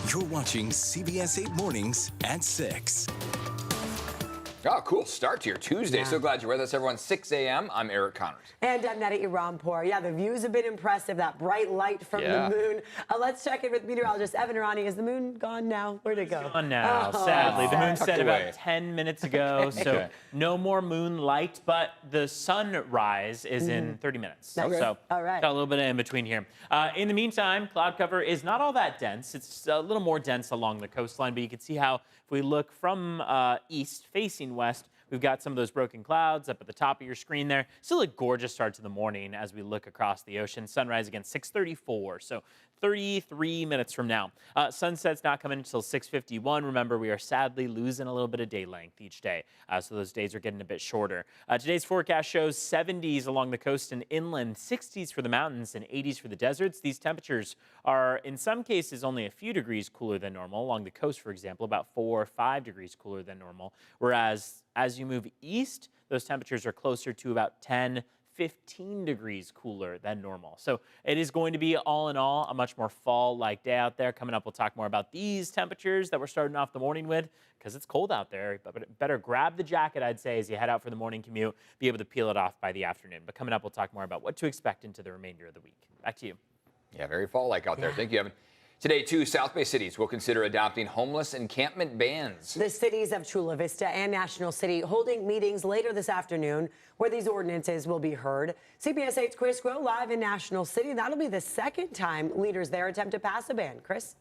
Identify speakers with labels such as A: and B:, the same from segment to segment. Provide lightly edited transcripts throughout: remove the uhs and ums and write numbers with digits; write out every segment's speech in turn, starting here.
A: You're watching CBS 8 Mornings at 6.
B: Oh, cool start to your Tuesday. So glad you're with us, everyone. 6 a.m. I'm Eric Connors.
C: And I'm Neda Iranpour. Yeah, the views have been impressive. That bright light from the moon. Let's check in with meteorologist Evan Irani. Is the moon gone now? Where'd it go?
D: Gone now, sadly. The moon set
B: away.
D: about 10 minutes ago, so no more moonlight, but the sunrise is in 30 minutes.
C: Nice.
D: So
C: All right.
D: got a little bit in between here. In the meantime, cloud cover is not all that dense. It's a little more dense along the coastline, but you can see how if we look from east facing west, we've got some of those broken clouds up at the top of your screen there. Still a gorgeous start to the morning as we look across the ocean. Sunrise again, 6:34, so 33 minutes from now. Sunset's not coming until 6:51. Remember, we are sadly losing a little bit of day length each day, so those days are getting a bit shorter. Today's forecast shows 70s along the coast and inland, 60s for the mountains, and 80s for the deserts. These temperatures are, in some cases, only a few degrees cooler than normal. Along the coast, for example, about 4 or 5 degrees cooler than normal, whereas as you move east, those temperatures are closer to about 10, 15 degrees cooler than normal. So it is going to be, all in all, a much more fall-like day out there. Coming up, we'll talk more about these temperatures that we're starting off the morning with, because it's cold out there. But better grab the jacket, I'd say, as you head out for the morning commute, be able to peel it off by the afternoon. But coming up, we'll talk more about what to expect into the remainder of the week. Back to you.
B: Yeah, very fall-like out there. Thank you, Evan. Today, 2 South Bay cities will consider adopting homeless encampment bans.
C: The cities of Chula Vista and National City holding meetings later this afternoon where these ordinances will be heard. CBS 8's Chris Grow live in National City. That'll be the second time leaders there attempt to pass a ban. Chris?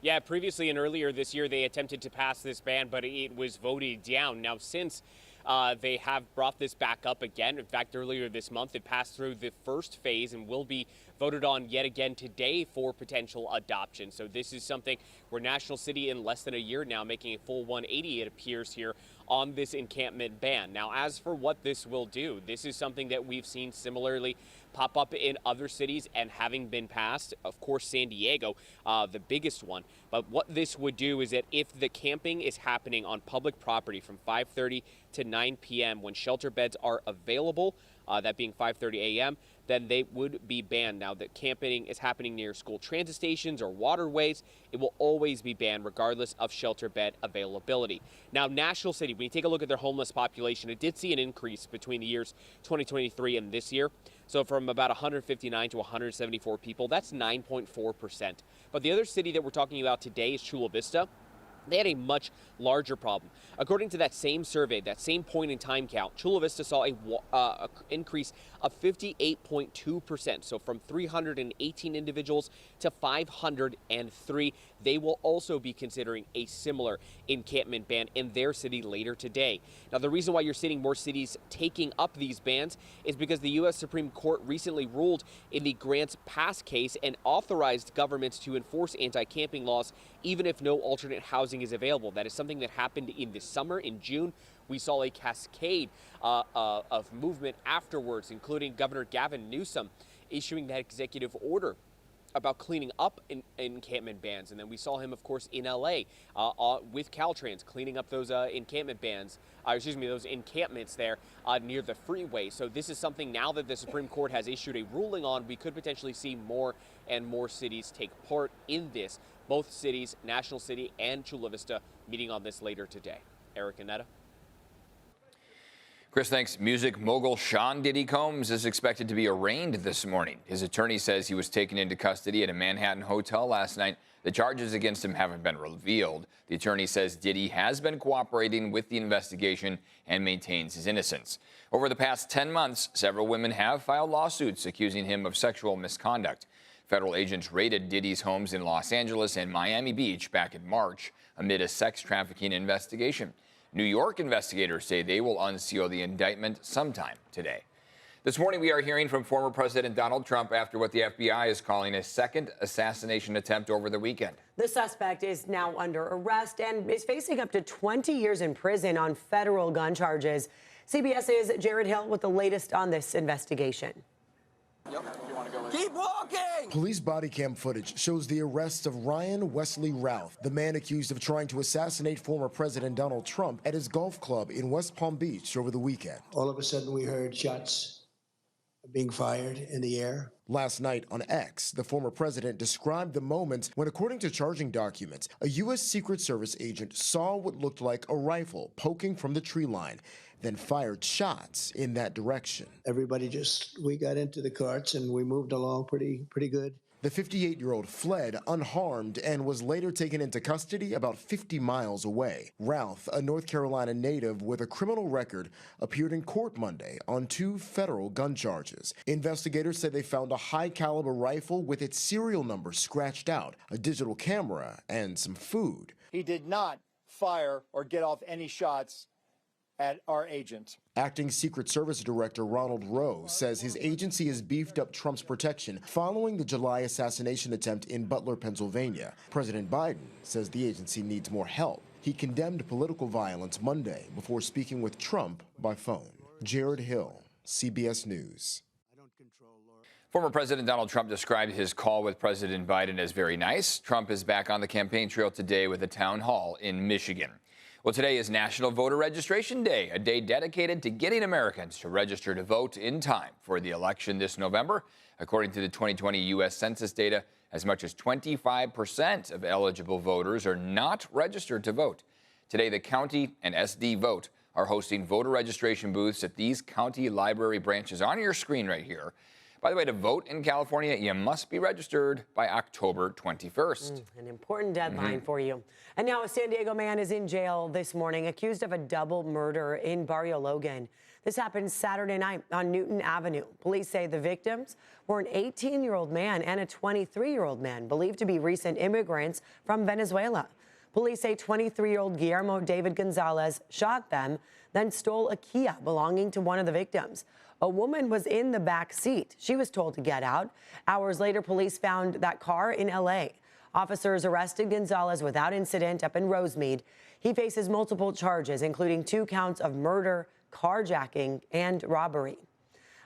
E: Yeah, previously and earlier this year, they attempted to pass this ban, but it was voted down. Now, since they have brought this back up again. In fact, earlier this month, it passed through the first phase and will be voted on yet again today for potential adoption. So this is something where National City, in less than a year now, making a full 180, it appears here, on this encampment ban. Now, as for what this will do, this is something that we've seen similarly pop up in other cities and having been passed. Of course, San Diego, the biggest one. But what this would do is that if the camping is happening on public property from 5:30 to 9 p.m. when shelter beds are available, that being 5:30 a.m., then they would be banned. Now that camping is happening near school transit stations or waterways, it will always be banned regardless of shelter bed availability. Now, National City, when you take a look at their homeless population, it did see an increase between the years 2023 and this year. So from about 159 to 174 people, that's 9.4%. But the other city that we're talking about today is Chula Vista. They had a much larger problem. According to that same survey, that same point in time count, Chula Vista saw a increase of 58.2%. So from 318 individuals to 503. They will also be considering a similar encampment ban in their city later today. Now, the reason why you're seeing more cities taking up these bans is because the U.S. Supreme Court recently ruled in the Grants Pass case and authorized governments to enforce anti-camping laws even if no alternate housing is available. That is something that happened in the summer. In June, we saw a cascade of movement afterwards, including Governor Gavin Newsom issuing that executive order about cleaning up encampment bans. And then we saw him, of course, in L.A. With Caltrans cleaning up those encampment bans, those encampments there near the freeway. So this is something now that the Supreme Court has issued a ruling on, we could potentially see more and more cities take part in this. Both cities, National City and Chula Vista, meeting on this later today. Eric and Neda.
B: Chris, thanks. Music mogul Sean Diddy Combs is expected to be arraigned this morning. His attorney says he was taken into custody at a Manhattan hotel last night. The charges against him haven't been revealed. The attorney says Diddy has been cooperating with the investigation and maintains his innocence. Over the past 10 months, several women have filed lawsuits accusing him of sexual misconduct. Federal agents raided Diddy's homes in Los Angeles and Miami Beach back in March amid a sex trafficking investigation. New York investigators say they will unseal the indictment sometime today. This morning, we are hearing from former President Donald Trump after what the FBI is calling a second assassination attempt over the weekend.
C: The suspect is now under arrest and is facing up to 20 years in prison on federal gun charges. CBS's Jared Hill with the latest on this investigation.
F: Keep walking! Police body cam footage shows the arrest of Ryan Wesley Routh, the man accused of trying to assassinate former President Donald Trump at his golf club in West Palm Beach over the weekend.
G: All of a sudden, we heard shots being fired in the air.
F: Last night on X, the former president described the moment when, according to charging documents, a U.S. Secret Service agent saw what looked like a rifle poking from the tree line, then fired shots in that direction.
G: We got into the carts and we moved along pretty good.
F: The 58-year-old fled unharmed and was later taken into custody about 50 miles away. Ralph, a North Carolina native with a criminal record, appeared in court Monday on 2 federal gun charges. Investigators say they found a high-caliber rifle with its serial number scratched out, a digital camera, and some food.
H: He did not fire or get off any shots at our agent.
F: Acting Secret Service Director Ronald Rowe says his agency has beefed up Trump's protection following the July assassination attempt in Butler, Pennsylvania. President Biden says the agency needs more help. He condemned political violence Monday before speaking with Trump by phone. Jared Hill, CBS News.
B: Former President Donald Trump described his call with President Biden as very nice. Trump is back on the campaign trail today with a town hall in Michigan. Well, today is National Voter Registration Day, a day dedicated to getting Americans to register to vote in time for the election this November. According to the 2020 U.S. Census data, as much as 25% of eligible voters are not registered to vote. Today, the county and SD Vote are hosting voter registration booths at these county library branches on your screen right here. By the way, to vote in California, you must be registered by October 21st.
C: An important deadline for you. And now a San Diego man is in jail this morning, accused of a double murder in Barrio Logan. This happened Saturday night on Newton Avenue. Police say the victims were an 18-year-old man and a 23-year-old man, believed to be recent immigrants from Venezuela. Police say 23-year-old Guillermo David Gonzalez shot them, then stole a Kia belonging to one of the victims. A woman was in the back seat. She was told to get out. Hours later, police found that car in L.A. Officers arrested Gonzalez without incident up in Rosemead. He faces multiple charges, including 2 counts of murder, carjacking, and robbery.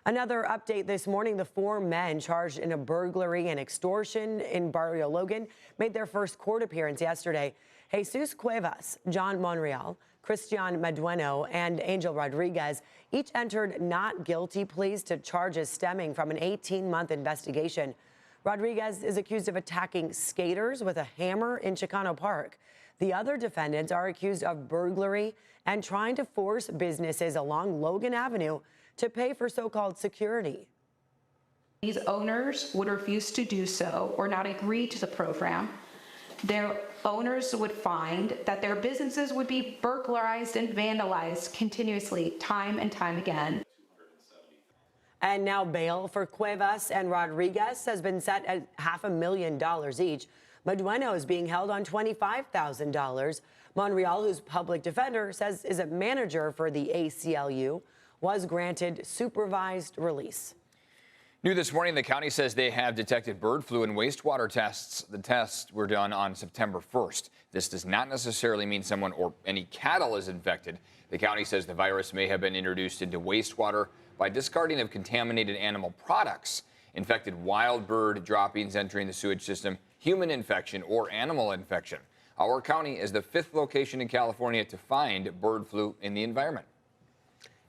C: Another update this morning, the 4 men charged in a burglary and extortion in Barrio Logan made their first court appearance yesterday. Jesus Cuevas, John Monreal, Christian Medueno, and Angel Rodriguez each entered not guilty pleas to charges stemming from an 18-month investigation. Rodriguez is accused of attacking skaters with a hammer in Chicano Park. The other defendants are accused of burglary and trying to force businesses along Logan Avenue to pay for so-called security.
I: These owners would refuse to do so or not agree to the program. Their owners would find that their businesses would be burglarized and vandalized continuously, time and time again.
C: And now bail for Cuevas and Rodriguez has been set at $500,000 each. Medueno is being held on $25,000. Monreal, whose public defender says is a manager for the ACLU, was granted supervised release.
B: New this morning, the county says they have detected bird flu in wastewater tests. The tests were done on September 1st. This does not necessarily mean someone or any cattle is infected. The county says the virus may have been introduced into wastewater by discarding of contaminated animal products. Infected wild bird droppings entering the sewage system, human infection, or animal infection. Our county is the 5th location in California to find bird flu in the environment.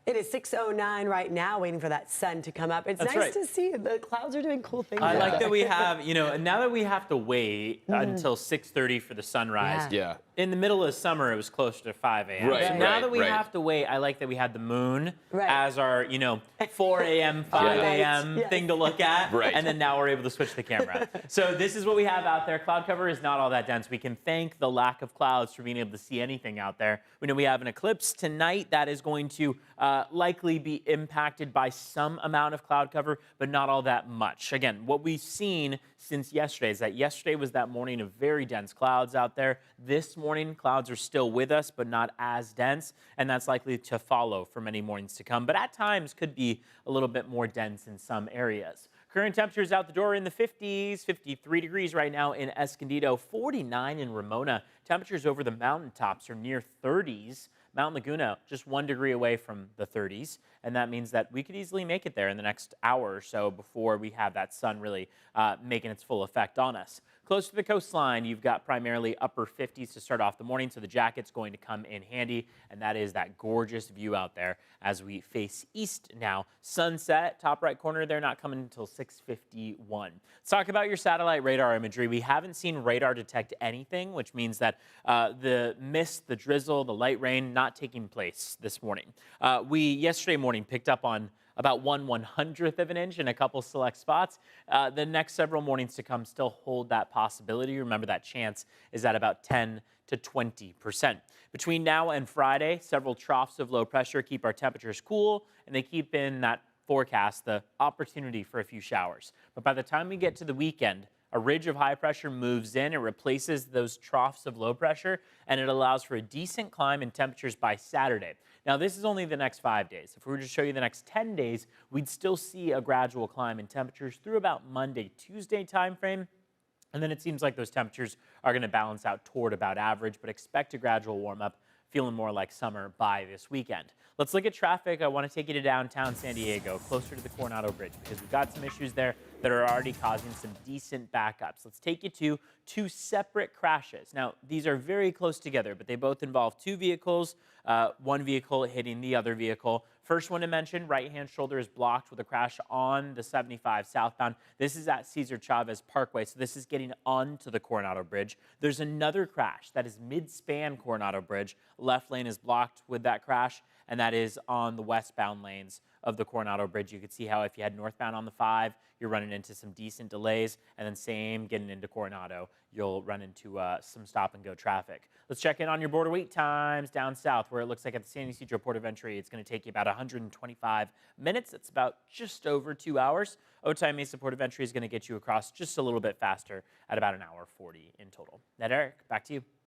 C: It is 6:09 right now, waiting for that sun to come up. It's nice to see the clouds are doing cool things.
D: I like that we have, now that we have to wait until 6:30 for the sunrise.
B: Yeah.
D: In the middle of summer, it was closer to 5 a.m.
B: Right,
D: So now
B: right,
D: that we
B: right.
D: have to wait, I like that we had the moon
C: Right.
D: as our, 4 a.m., 5 a.m.
C: Yes.
D: thing to look at.
B: Right.
D: And then now we're able to switch the camera. So this is what we have out there. Cloud cover is not all that dense. We can thank the lack of clouds for being able to see anything out there. We know we have an eclipse tonight that is going to likely be impacted by some amount of cloud cover, but not all that much. Again, what we've seen since yesterday is that yesterday was that morning of very dense clouds out there. This morning, clouds are still with us, but not as dense, and that's likely to follow for many mornings to come, but at times could be a little bit more dense in some areas. Current temperatures out the door in the 50s, 53 degrees right now in Escondido, 49 in Ramona. Temperatures over the mountaintops are near 30s. Mount Laguna, just 1 degree away from the 30s. and that means that we could easily make it there in the next hour or so before we have that sun really making its full effect on us. Close to the coastline, you've got primarily upper 50s to start off the morning, so the jacket's going to come in handy, and that is that gorgeous view out there as we face east now. Sunset, top right corner, they're not coming until 6:51. Let's talk about your satellite radar imagery. We haven't seen radar detect anything, which means that the mist, the drizzle, the light rain not taking place this morning. We, yesterday morning, picked up on about 1/100th of an inch in a couple select spots. The next several mornings to come still hold that possibility. Remember, that chance is at about 10 to 20%. Between now and Friday, several troughs of low pressure keep our temperatures cool, and they keep in that forecast the opportunity for a few showers. But by the time we get to the weekend, a ridge of high pressure moves in, it replaces those troughs of low pressure, and it allows for a decent climb in temperatures by Saturday. Now, this is only the next 5 days. If we were to show you the next 10 days, we'd still see a gradual climb in temperatures through about Monday, Tuesday timeframe. And then it seems like those temperatures are going to balance out toward about average, but expect a gradual warm up, feeling more like summer by this weekend. Let's look at traffic. I want to take you to downtown San Diego, closer to the Coronado Bridge, because we've got some issues there that are already causing some decent backups. Let's take you to two separate crashes. Now, these are very close together, but they both involve two vehicles, one vehicle hitting the other vehicle. First one to mention, right-hand shoulder is blocked with a crash on the 75 southbound. This is at Cesar Chavez Parkway, so this is getting onto the Coronado Bridge. There's another crash that is mid-span Coronado Bridge. Left lane is blocked with that crash, and that is on the westbound lanes of the Coronado Bridge. You can see how if you head northbound on the 5, you're running into some decent delays, and then same getting into Coronado, you'll run into some stop-and-go traffic. Let's check in on your border wait times down south, where it looks like at the San Ysidro Port of Entry, it's going to take you about 125 minutes. It's about just over 2 hours. Otay Mesa Port of Entry is going to get you across just a little bit faster at about an hour 40 in total. That Eric, back to you.